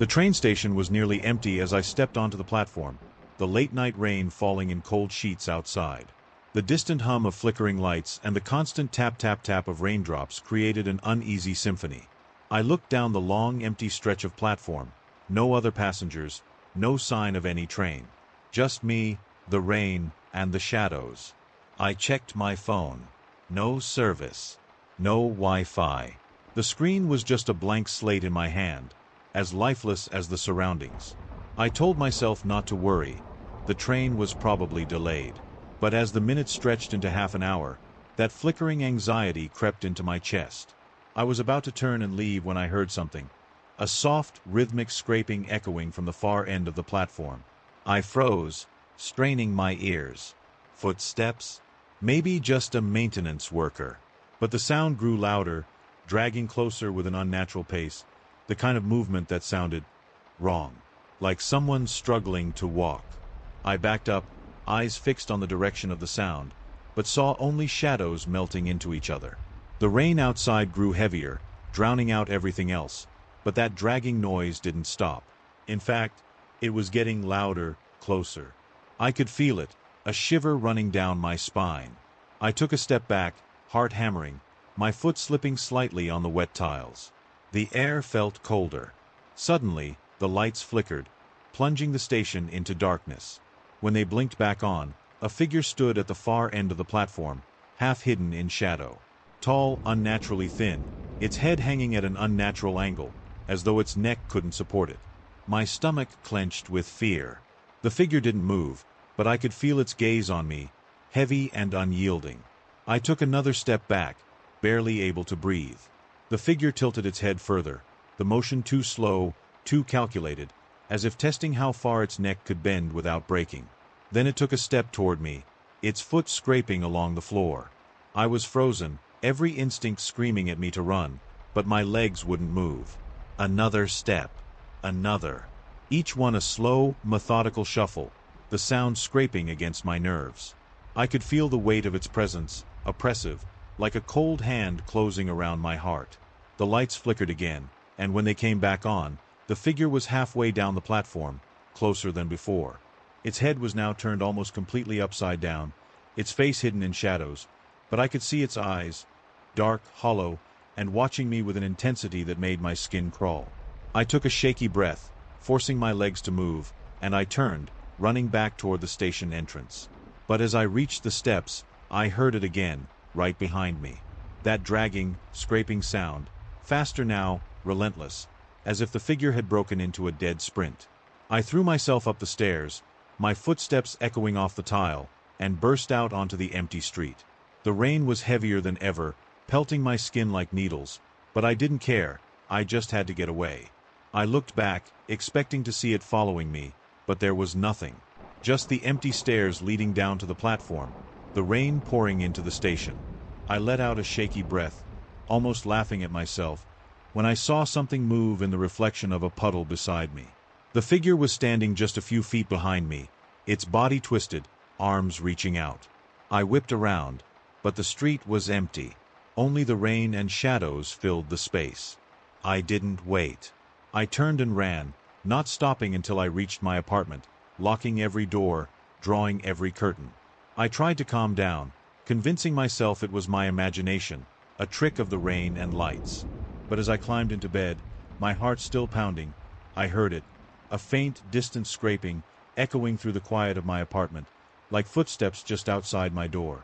The train station was nearly empty as I stepped onto the platform, the late-night rain falling in cold sheets outside. The distant hum of flickering lights and the constant tap-tap-tap of raindrops created an uneasy symphony. I looked down the long, empty stretch of platform. No other passengers, no sign of any train. Just me, the rain, and the shadows. I checked my phone. No service. No Wi-Fi. The screen was just a blank slate in my hand, as lifeless as the surroundings. I told myself not to worry. The train was probably delayed. But as the minutes stretched into half an hour, that flickering anxiety crept into my chest. I was about to turn and leave when I heard something. A soft, rhythmic scraping echoing from the far end of the platform. I froze, straining my ears. Footsteps? Maybe just a maintenance worker. But the sound grew louder, dragging closer with an unnatural pace, the kind of movement that sounded wrong, like someone struggling to walk. I backed up, eyes fixed on the direction of the sound, but saw only shadows melting into each other. The rain outside grew heavier, drowning out everything else, but that dragging noise didn't stop. In fact, it was getting louder, closer. I could feel it, a shiver running down my spine. I took a step back, heart hammering, my foot slipping slightly on the wet tiles. The air felt colder. Suddenly, the lights flickered, plunging the station into darkness. When they blinked back on, a figure stood at the far end of the platform, half hidden in shadow. Tall, unnaturally thin, its head hanging at an unnatural angle, as though its neck couldn't support it. My stomach clenched with fear. The figure didn't move, but I could feel its gaze on me, heavy and unyielding. I took another step back, barely able to breathe. The figure tilted its head further, the motion too slow, too calculated, as if testing how far its neck could bend without breaking. Then it took a step toward me, its foot scraping along the floor. I was frozen, every instinct screaming at me to run, but my legs wouldn't move. Another step. Another. Each one a slow, methodical shuffle, the sound scraping against my nerves. I could feel the weight of its presence, oppressive, like a cold hand closing around my heart. The lights flickered again, and when they came back on, the figure was halfway down the platform, closer than before. Its head was now turned almost completely upside down, its face hidden in shadows, but I could see its eyes, dark, hollow, and watching me with an intensity that made my skin crawl. I took a shaky breath, forcing my legs to move, and I turned, running back toward the station entrance. But as I reached the steps, I heard it again, right behind me. That dragging, scraping sound, faster now, relentless, as if the figure had broken into a dead sprint. I threw myself up the stairs, my footsteps echoing off the tile, and burst out onto the empty street. The rain was heavier than ever, pelting my skin like needles, but I didn't care, I just had to get away. I looked back, expecting to see it following me, but there was nothing. Just the empty stairs leading down to the platform, the rain pouring into the station. I let out a shaky breath, almost laughing at myself, when I saw something move in the reflection of a puddle beside me. The figure was standing just a few feet behind me, its body twisted, arms reaching out. I whipped around, but the street was empty. Only the rain and shadows filled the space. I didn't wait. I turned and ran, not stopping until I reached my apartment, locking every door, drawing every curtain. I tried to calm down, convincing myself it was my imagination, a trick of the rain and lights. But as I climbed into bed, my heart still pounding, I heard it, a faint, distant scraping, echoing through the quiet of my apartment, like footsteps just outside my door.